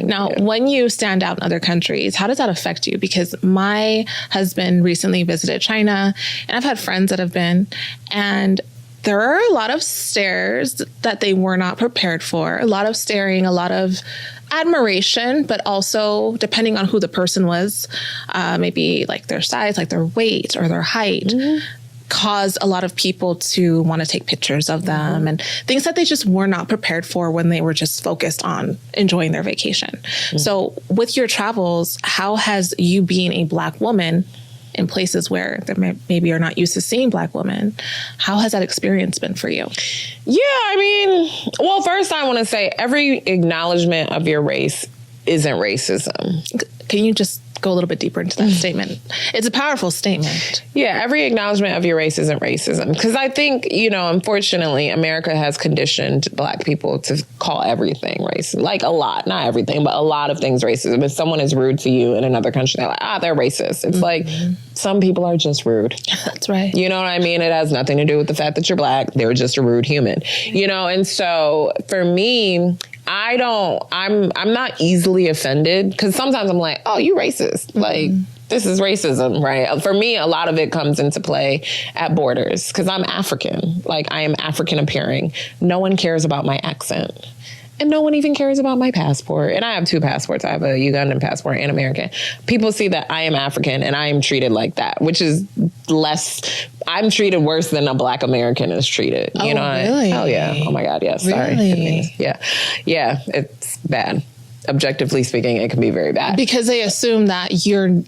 Now, when you stand out in other countries, how does that affect you? Because my husband recently visited China, and I've had friends that have been, and there are a lot of stares that they were not prepared for, a lot of staring, a lot of admiration, but also depending on who the person was, maybe like their size, like their weight or their height, caused a lot of people to want to take pictures of them and things that they just were not prepared for when they were just focused on enjoying their vacation. So with your travels, how has you being a Black woman in places where they maybe are not used to seeing Black women, how has that experience been for you? Yeah, I mean, well, first I want to say every acknowledgement of your race isn't racism. Can you just go a little bit deeper into that statement? It's a powerful statement. Yeah, every acknowledgement of your race isn't racism. Because I think, you know, unfortunately, America has conditioned Black people to call everything racist. Like a lot, not everything, but a lot of things racism. If someone is rude to you in another country, they're like, they're racist. It's like, some people are just rude. That's right. You know what I mean? It has nothing to do with the fact that you're Black. They're just a rude human. You know, and so for me, I'm not easily offended because sometimes I'm like, oh, you racist. Like, this is racism, right? For me, a lot of it comes into play at borders because I'm African. Like, I am African appearing. No one cares about my accent. And no one even cares about my passport. And I have 2 passports. I have a Ugandan passport and American. People see that I am African and I am treated like that, which is I'm treated worse than a Black American is treated. You know? Really? Oh, yeah. Oh, my God. Yes. Really? Sorry. Yeah. Yeah. It's bad. Objectively speaking, it can be very bad. Because they assume that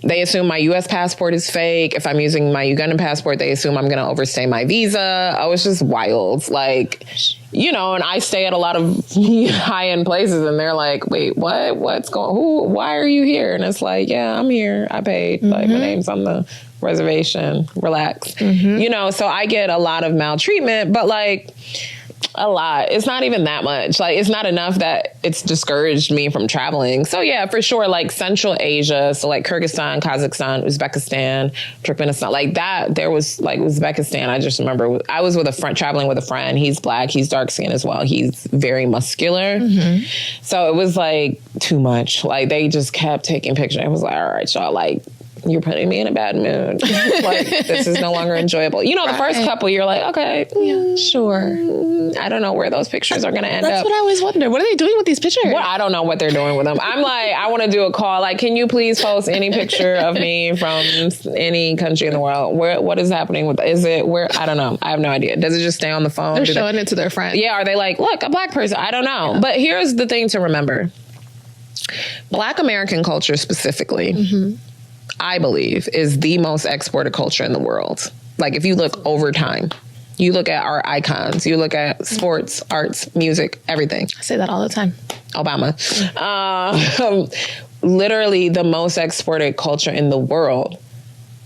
They assume my U.S. passport is fake. If I'm using my Ugandan passport, they assume I'm going to overstay my visa. Oh, it's just wild. Like, you know, and I stay at a lot of high-end places and they're like, wait, what? Why are you here? And it's like, yeah, I'm here. I paid. Like, my name's on the reservation. Relax. You know, so I get a lot of maltreatment, but like, a lot. It's not even that much. Like, it's not enough that it's discouraged me from traveling. So yeah, for sure, like Central Asia, so like Kyrgyzstan, Kazakhstan, Uzbekistan, Turkmenistan, like that. There was like Uzbekistan. I just remember I was with a friend, traveling with a friend. He's Black. He's dark skinned as well. He's very muscular. So it was like too much. Like, they just kept taking pictures. I was like, all right, y'all, like, you're putting me in a bad mood. Like, this is no longer enjoyable. You know, the first couple, you're like, okay, yeah, sure. I don't know where those pictures are going to end up. That's what I always wonder. What are they doing with these pictures? Well, I don't know what they're doing with them. I'm like, I want to do a call. Like, can you please post any picture of me from any country in the world? What is happening with? Is it where? I don't know. I have no idea. Does it just stay on the phone? They're showing it to their friends. Yeah. Are they like, look, a Black person? I don't know. Yeah. But here's the thing to remember: Black American culture specifically, I believe, is the most exported culture in the world. Like, if you look over time, you look at our icons, you look at sports, arts, music, everything. I say that all the time. Obama. Literally the most exported culture in the world.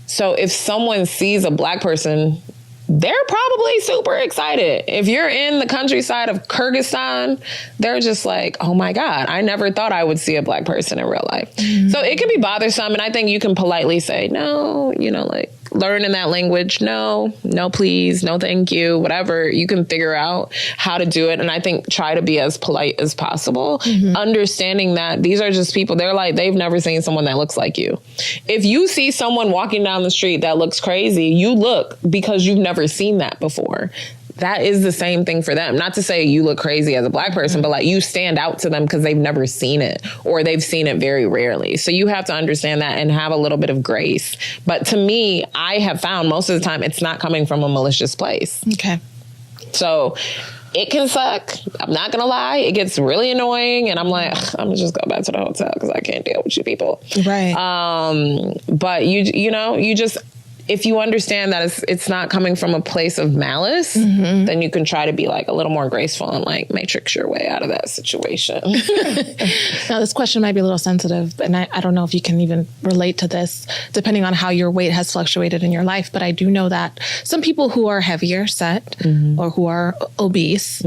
So if someone sees a Black person, they're probably super excited. If you're in the countryside of Kyrgyzstan, they're just like, oh my God, I never thought I would see a Black person in real life. So it can be bothersome. And I think you can politely say, no, you know, like, learn in that language. No, please, no, thank you, whatever. You can figure out how to do it. And I think try to be as polite as possible, understanding that these are just people. They're like, they've never seen someone that looks like you. If you see someone walking down the street that looks crazy, you look because you've never seen that before. That is the same thing for them. Not to say you look crazy as a Black person, but like, you stand out to them because they've never seen it or they've seen it very rarely. So you have to understand that and have a little bit of grace. But to me, I have found most of the time it's not coming from a malicious place. Okay. So it can suck. I'm not going to lie. It gets really annoying. And I'm like, I'm going to just go back to the hotel because I can't deal with you people. Right. But you know, you just... If you understand that it's not coming from a place of malice, then you can try to be like a little more graceful and like matrix your way out of that situation. Now, this question might be a little sensitive, and I don't know if you can even relate to this, depending on how your weight has fluctuated in your life. But I do know that some people who are heavier set or who are obese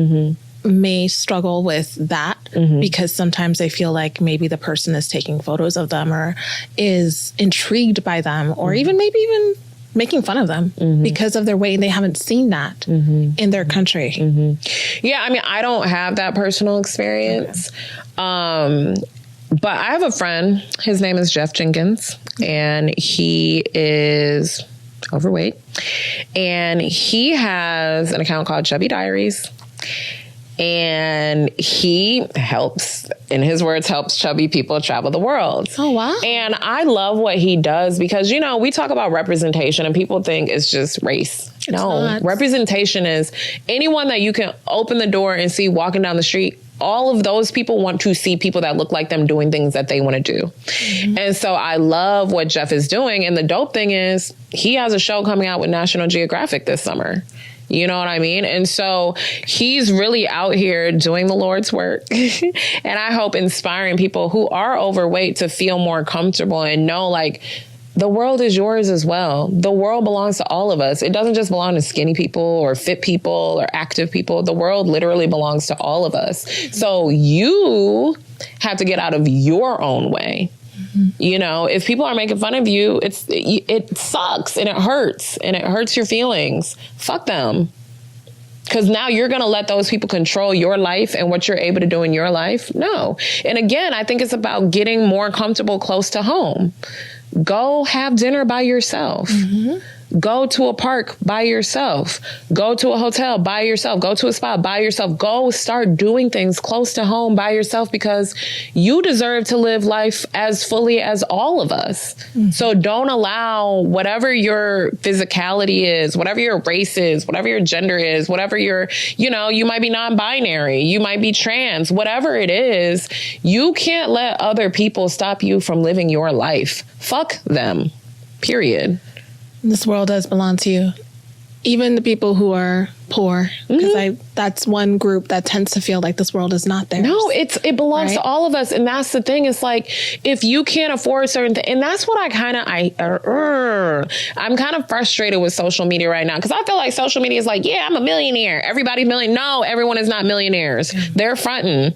may struggle with that because sometimes they feel like maybe the person is taking photos of them or is intrigued by them or even making fun of them because of their weight and they haven't seen that in their country. Yeah, I mean, I don't have that personal experience. But I have a friend, his name is Jeff Jenkins, and he is overweight. And he has an account called Chubby Diaries. And he helps, in his words, helps chubby people travel the world. Oh, wow. And I love what he does because, you know, we talk about representation and people think it's just race. No, representation is anyone that you can open the door and see walking down the street. All of those people want to see people that look like them doing things that they want to do. Mm-hmm. And so I love what Jeff is doing. And the dope thing is he has a show coming out with National Geographic this summer. You know what I mean? And so he's really out here doing the Lord's work. And I hope inspiring people who are overweight to feel more comfortable and know, like, the world is yours as well. The world belongs to all of us. It doesn't just belong to skinny people or fit people or active people. The world literally belongs to all of us. So you have to get out of your own way. You know, if people are making fun of you, it sucks and it hurts your feelings. Fuck them. Because now you're going to let those people control your life and what you're able to do in your life. No. And again, I think it's about getting more comfortable close to home. Go have dinner by yourself. Mm-hmm. Go to a park by yourself. Go to a hotel by yourself. Go to a spa by yourself. Go start doing things close to home by yourself because you deserve to live life as fully as all of us. Mm-hmm. So don't allow whatever your physicality is, whatever your race is, whatever your gender is, whatever your, you know, you might be non-binary, you might be trans, whatever it is, you can't let other people stop you from living your life. Fuck them. Period. This world does belong to you. Even the people who are poor, because that's one group that tends to feel like this world is not theirs. No, it belongs to all of us. And that's the thing. It's like, if you can't afford certain things, and that's what I'm kind of frustrated with social media right now. Cause I feel like social media is like, yeah, I'm a millionaire. Everybody's millionaire. No, everyone is not millionaires. They're fronting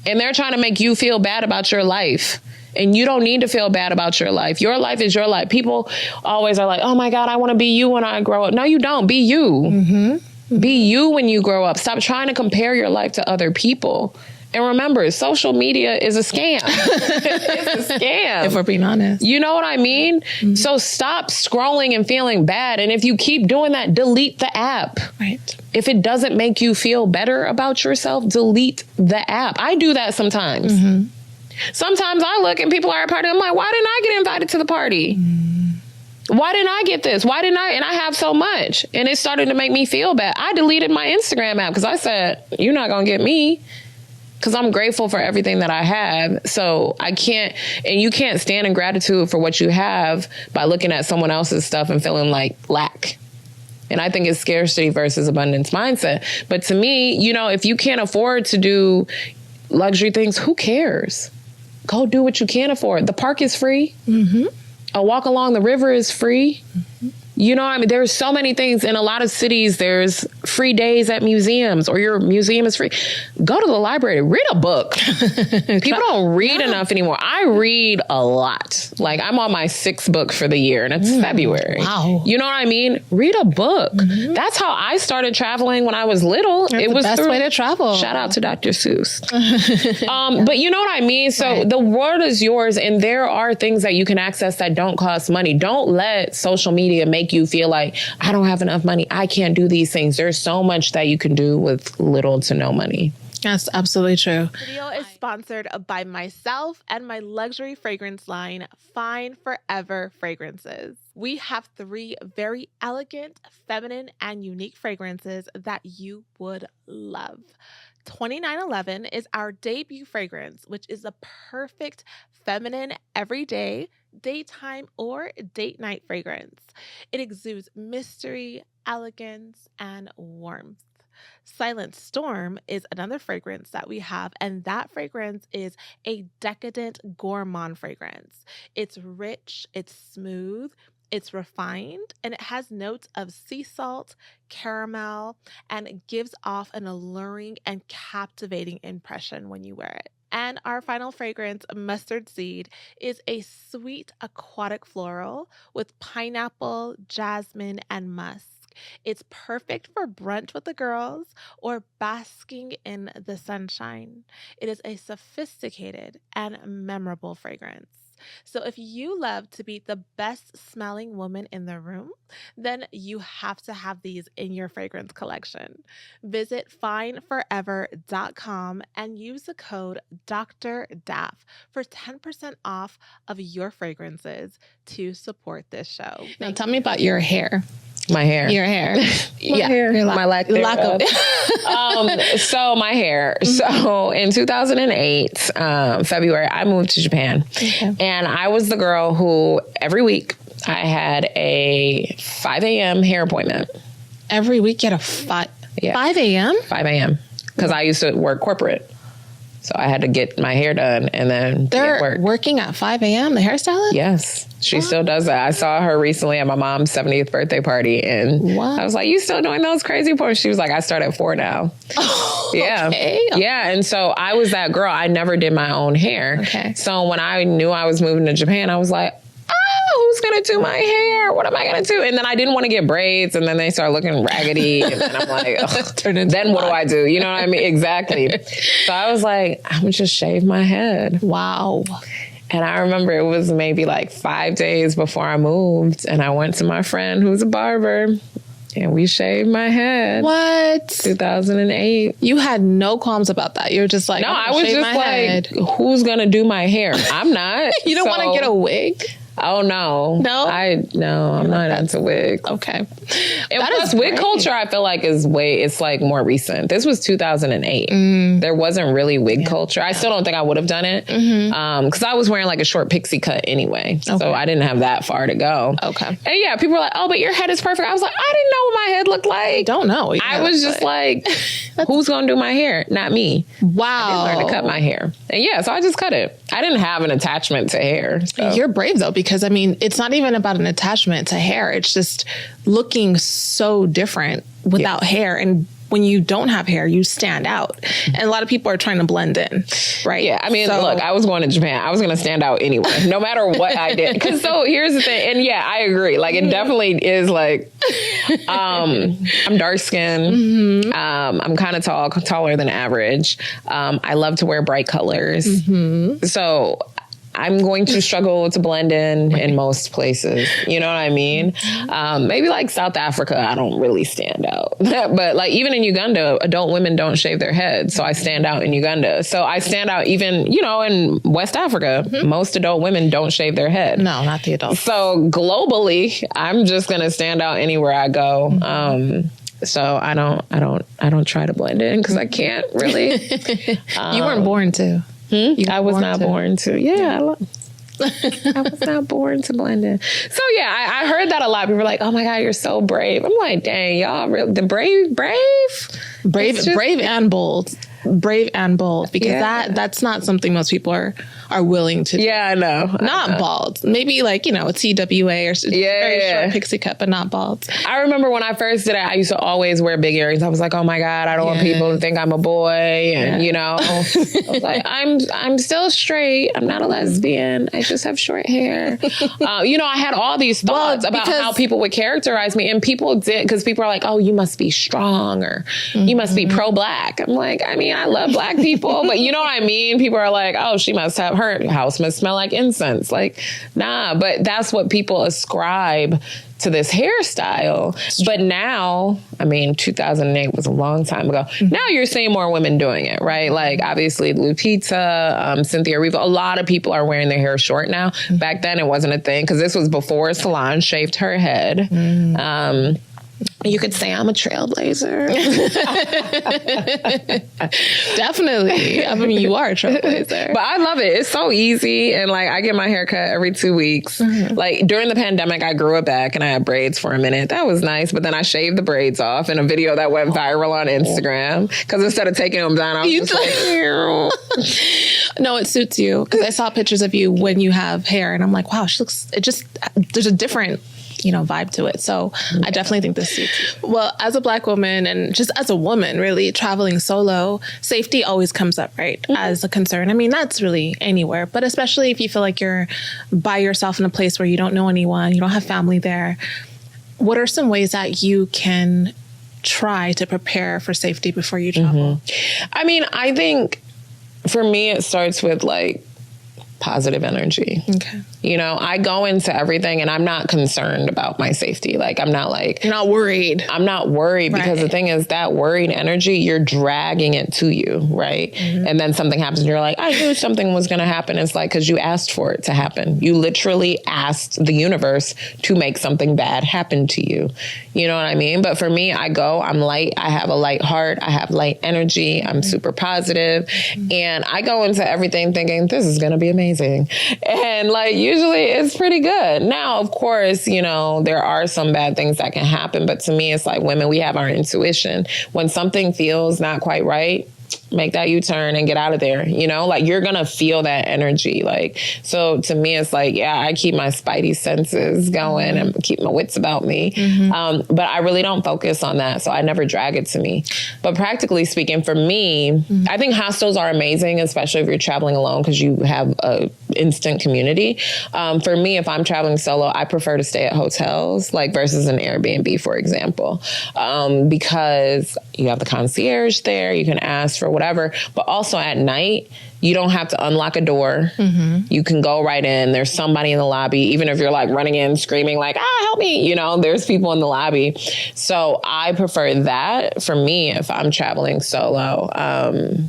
and they're trying to make you feel bad about your life. And you don't need to feel bad about your life. Your life is your life. People always are like, oh my God, I want to be you when I grow up. No, you don't. Be you. Mm-hmm. Be you when you grow up. Stop trying to compare your life to other people. And remember, social media is a scam. It's a scam. If we're being honest. You know what I mean? Mm-hmm. So stop scrolling and feeling bad. And if you keep doing that, delete the app. Right. If it doesn't make you feel better about yourself, delete the app. I do that sometimes. Mm-hmm. Sometimes I look and people are at a party. I'm like, why didn't I get invited to the party? Why didn't I get this? Why didn't I? And I have so much. And it started to make me feel bad. I deleted my Instagram app because I said, you're not going to get me. Because I'm grateful for everything that I have. So I can't, and you can't stand in gratitude for what you have by looking at someone else's stuff and feeling like lack. And I think it's scarcity versus abundance mindset. But to me, you know, if you can't afford to do luxury things, who cares? Go do what you can afford. The park is free. Mm-hmm. A walk along the river is free. Mm-hmm. You know what I mean? There's so many things. In a lot of cities, there's free days at museums or your museum is free. Go to the library. Read a book. People don't read enough anymore. I read a lot. Like, I'm on my 6th book for the year, and it's February. Wow. You know what I mean? Read a book. Mm-hmm. That's how I started traveling when I was little. That's the best way to travel. Shout out to Dr. Seuss. But you know what I mean? So the world is yours, and there are things that you can access that don't cost money. Don't let social media make you feel like, I don't have enough money. I can't do these things. There's so much that you can do with little to no money. That's absolutely true. This video is sponsored by myself and my luxury fragrance line, Fine Forever Fragrances. We have 3 very elegant, feminine, and unique fragrances that you would love. 2911 is our debut fragrance, which is a perfect feminine everyday, daytime, or date night fragrance. It exudes mystery, elegance, and warmth. Silent Storm is another fragrance that we have, and that fragrance is a decadent gourmand fragrance. It's rich, it's smooth, it's refined, and it has notes of sea salt, caramel, and it gives off an alluring and captivating impression when you wear it. And our final fragrance, Mustard Seed, is a sweet aquatic floral with pineapple, jasmine, and musk. It's perfect for brunch with the girls or basking in the sunshine. It is a sophisticated and memorable fragrance. So if you love to be the best smelling woman in the room, then you have to have these in your fragrance collection. Visit fineforever.com and use the code Dr. Daff for 10% off of your fragrances to support this show. Now tell me about your hair. My hair. Your hair. My lack of so my hair. So in 2008, February, I moved to Japan. Okay. And I was the girl who every week I had a 5 a.m. hair appointment. Every week you had a 5 a.m.? 5 a.m. Because I used to work corporate. So I had to get my hair done and then They're working at 5 a.m., the hairstylist? Yes. She still does that. I saw her recently at my mom's 70th birthday party. And I was like, you still doing those crazy points? She was like, I start at 4 now. Oh, yeah. Okay. Yeah. And so I was that girl. I never did my own hair. Okay. So when I knew I was moving to Japan, I was like, who's going to do my hair? What am I going to do? And then I didn't want to get braids. And then they started looking raggedy. And then I'm like, then what do I do? You know what I mean? Exactly. So I was like, I'm going to just shave my head. Wow. And I remember it was maybe like 5 days before I moved. And I went to my friend who's a barber. And we shaved my head. What? 2008. You had no qualms about that. You're just like, no, I was just like, who's going to do my hair? I'm not. You don't want to get a wig? Oh, no. No? I'm not into wigs. Okay. And plus, wig culture, I feel like it's like more recent. This was 2008. There wasn't really wig culture. I still don't think I would have done it. Because I was wearing like a short pixie cut anyway. Okay. So I didn't have that far to go. Okay. And yeah, people were like, oh, but your head is perfect. I was like, I didn't know what my head looked like. I don't know. I was just like who's going to do my hair? Not me. Wow. I didn't learn to cut my hair. And yeah, so I just cut it. I didn't have an attachment to hair. So. You're brave though, because I mean, it's not even about an attachment to hair. It's just looking so different without hair. And when you don't have hair, you stand out. And a lot of people are trying to blend in, right? Yeah, I mean, look, I was going to Japan. I was going to stand out anyway, no matter what I did. Because so here's the thing. And yeah, I agree. Like, it definitely is like, I'm dark skinned. I'm kind of taller than average. I love to wear bright colors. So I'm going to struggle to blend in most places. You know what I mean? Maybe like South Africa, I don't really stand out. But like even in Uganda, adult women don't shave their heads. So I stand out in Uganda. So I stand out even, in West Africa. Most adult women don't shave their head. No, not the adults. So globally, I'm just going to stand out anywhere I go. So I don't try to blend in because I can't really. You weren't born to. I was not born to. Yeah, I was not born to blend in. So yeah, I heard that a lot. People were like, "Oh my God, you're so brave." I'm like, "Dang, y'all, the brave and bold." Brave and bold, because that's not something most people are willing to do. Yeah, I know. Not bald. Maybe like, a TWA or very short pixie cut, but not bald. I remember when I first did it, I used to always wear big earrings. I was like, oh my God, I don't want people to think I'm a boy. And, I was like, I'm still straight. I'm not a lesbian. I just have short hair. I had all these thoughts about how people would characterize me, and people did, because people are like, oh, you must be strong, or you must be pro-black. I'm like, I mean, I love Black people, but you know what I mean? People are like, oh, her house must smell like incense. Like, nah, but that's what people ascribe to this hairstyle. But now, 2008 was a long time ago. Now you're seeing more women doing it, right? Like, obviously, Lupita, Cynthia Erivo, a lot of people are wearing their hair short now. Back then, it wasn't a thing, because this was before Solange shaved her head. You could say I'm a trailblazer. Definitely. You are a trailblazer. But I love it. It's so easy. And like, I get my hair cut every 2 weeks. Like during the pandemic, I grew it back and I had braids for a minute. That was nice. But then I shaved the braids off in a video that went viral on Instagram. Because instead of taking them down, I was just like, no, it suits you. Because I saw pictures of you when you have hair and I'm like, wow, there's a different vibe to it. So I definitely think this suits you. Well, as a Black woman and just as a woman, really traveling solo, safety always comes up, right? As a concern. That's really anywhere, but especially if you feel like you're by yourself in a place where you don't know anyone, you don't have family there. what are some ways that you can try to prepare for safety before you travel? I mean, I think for me, it starts with like positive energy. Okay. You know, I go into everything and I'm not concerned about my safety. Like, I'm not like... You're not worried. I'm not worried because the thing is that worried energy, you're dragging it to you, right? And then something happens and you're like, I knew something was going to happen. It's like, because you asked for it to happen. You literally asked the universe to make something bad happen to you. You know what I mean? But for me, I go, I'm light. I have a light heart. I have light energy. I'm super positive. And I go into everything thinking, this is going to be amazing. And like, usually it's pretty good. Now, of course, you know, there are some bad things that can happen. But to me, it's like women, we have our intuition. When something feels not quite right, make that U-turn and get out of there. You know, like you're going to feel that energy. Like, so to me, it's like, yeah, I keep my spidey senses going and keep my wits about me. But I really don't focus on that. So I never drag it to me. But practically speaking, for me, I think hostels are amazing, especially if you're traveling alone, because you have a instant community. For me, if I'm traveling solo, I prefer to stay at hotels, like versus an Airbnb, for example, because you have the concierge there. You can ask for whatever, but also at night, you don't have to unlock a door. You can go right in. There's somebody in the lobby, even if you're like running in screaming like, help me, you know, there's people in the lobby. So I prefer that for me if I'm traveling solo.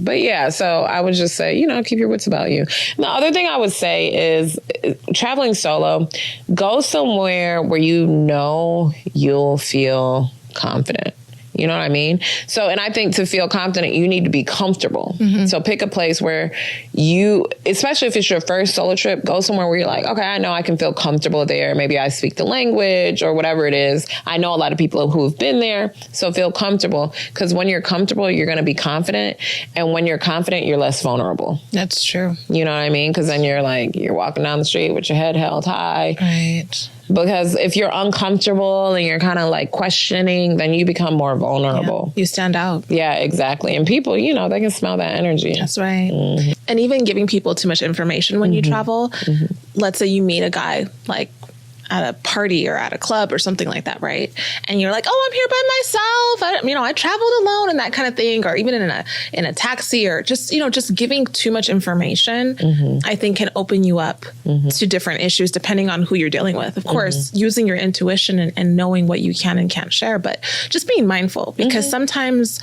But yeah, so I would just say, you know, keep your wits about you. And the other thing I would say is traveling solo, go somewhere where you know you'll feel confident. You know what I mean? So, and I think to feel confident, you need to be comfortable. So pick a place where you, especially if it's your first solo trip, go somewhere where you're like, okay, I know I can feel comfortable there. Maybe I speak the language or whatever it is. I know a lot of people who have been there. So feel comfortable, because when you're comfortable, you're going to be confident. And when you're confident, you're less vulnerable. That's true. You know what I mean? Because then you're like, you're walking down the street with your head held high. Right. Because if you're uncomfortable and you're kind of like questioning, then you become more vulnerable. Yeah, you stand out. Yeah, exactly. And people, you know, they can smell that energy. That's right. And even giving people too much information when you travel. Let's say you meet a guy like at a party or at a club or something like that, right? And you're like, oh, I'm here by myself. I traveled alone and that kind of thing, or even in a taxi, or just, you know, just giving too much information, I think can open you up to different issues depending on who you're dealing with. Of course, using your intuition and knowing what you can and can't share, but just being mindful, because sometimes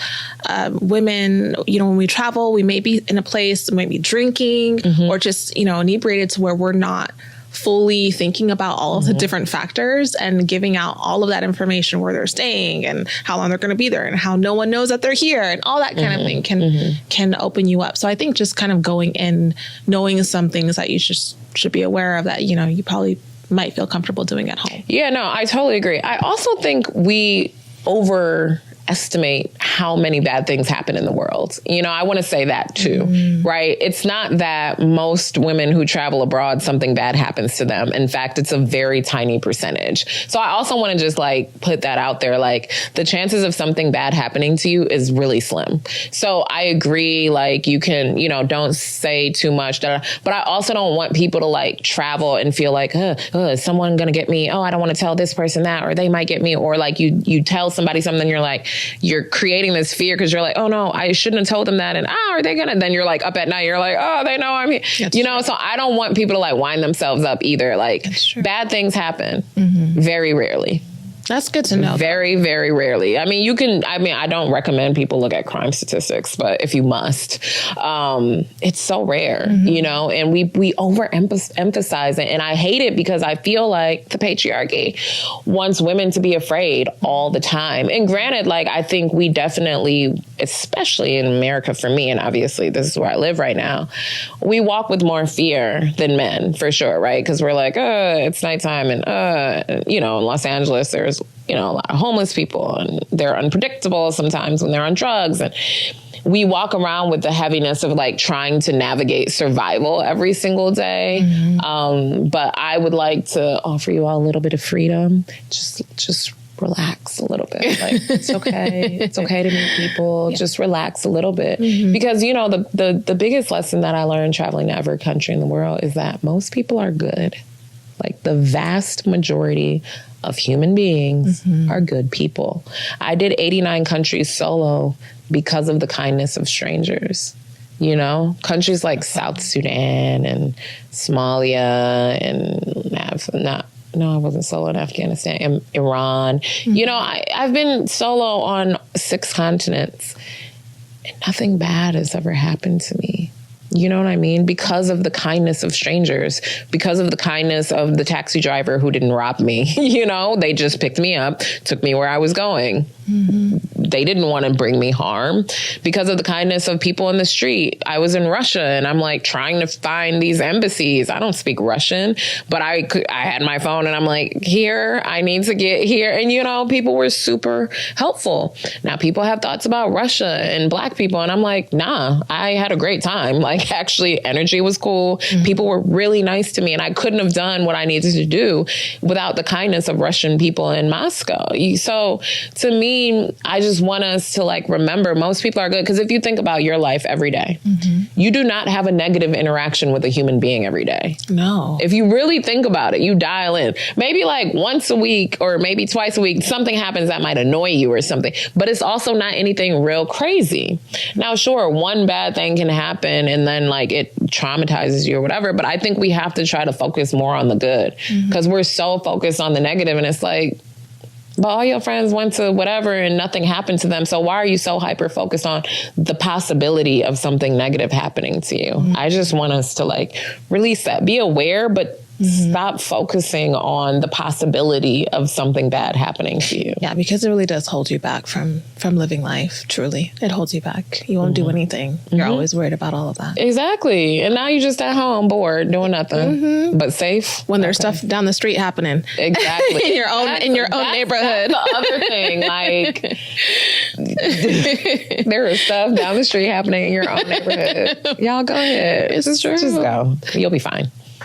women, you know, when we travel, we may be in a place, we might be drinking or just, you know, inebriated to where we're not fully thinking about all of the different factors and giving out all of that information, where they're staying and how long they're going to be there and how no one knows that they're here and all that kind of thing can open you up. So I think just kind of going in, knowing some things that you just should be aware of that, you know, you probably might feel comfortable doing at home. Yeah, no, I totally agree. I also think we overestimate how many bad things happen in the world. You know, I want to say that too, right? It's not that most women who travel abroad, something bad happens to them. In fact, it's a very tiny percentage. So I also want to just like put that out there. Like the chances of something bad happening to you is really slim. So I agree. Like you can, you know, don't say too much, but I also don't want people to like travel and feel like, is someone going to get me? Oh, I don't want to tell this person that, or they might get me. Or like you tell somebody something, you're like, you're creating this fear because you're like, oh no, I shouldn't have told them that. And are they gonna? Then you're like up at night, you're like, oh, they know I'm here. That's true. So I don't want people to like wind themselves up either. Like bad things happen very rarely. That's good to know. Very, very rarely. I mean, I don't recommend people look at crime statistics, but if you must, it's so rare, you know, and we overemphasize it. And I hate it because I feel like the patriarchy wants women to be afraid all the time. And granted, like, I think we definitely, especially in America for me, and obviously this is where I live right now, we walk with more fear than men, for sure, right? Because we're like, it's nighttime and, you know, in Los Angeles, there's, you know, a lot of homeless people and they're unpredictable sometimes when they're on drugs. And we walk around with the heaviness of like trying to navigate survival every single day. But I would like to offer you all a little bit of freedom. Just relax a little bit. Like, it's okay. It's okay to meet people. Yeah. Just relax a little bit. Because, you know, the biggest lesson that I learned traveling to every country in the world is that most people are good. Like the vast majority of human beings are good people. I did 89 countries solo because of the kindness of strangers. You know, countries like South Sudan and Somalia and I wasn't solo in Afghanistan, and Iran. You know, I've been solo on 6 continents and nothing bad has ever happened to me. You know what I mean? Because of the kindness of strangers, because of the kindness of the taxi driver who didn't rob me. You know, they just picked me up, took me where I was going. They didn't want to bring me harm. Because of the kindness of people in the street. I was in Russia and I'm like trying to find these embassies. I don't speak Russian, but I had my phone and I'm like, here, I need to get here. And, you know, people were super helpful. Now people have thoughts about Russia and Black people. And I'm like, nah, I had a great time. Like, actually, energy was cool. People were really nice to me. And I couldn't have done what I needed to do without the kindness of Russian people in Moscow. So to me, I just want us to like remember most people are good. Because if you think about your life every day, you do not have a negative interaction with a human being every day. No. If you really think about it, you dial in. Maybe like once a week or maybe twice a week, something happens that might annoy you or something. But it's also not anything real crazy. Now, sure, one bad thing can happen and then like it traumatizes you or whatever. But I think we have to try to focus more on the good because we're so focused on the negative and it's like, but all your friends went to whatever and nothing happened to them. So why are you so hyper focused on the possibility of something negative happening to you? I just want us to like release that, be aware, but stop focusing on the possibility of something bad happening to you. Yeah, because it really does hold you back from living life. Truly, it holds you back. You won't do anything. You're always worried about all of that. Exactly. And now you're just at home, bored, doing nothing, but safe. When there's stuff down the street happening, exactly, in your own neighborhood. That's the other thing, like there is stuff down the street happening in your own neighborhood. Y'all go ahead. It's true. Just go. You'll be fine.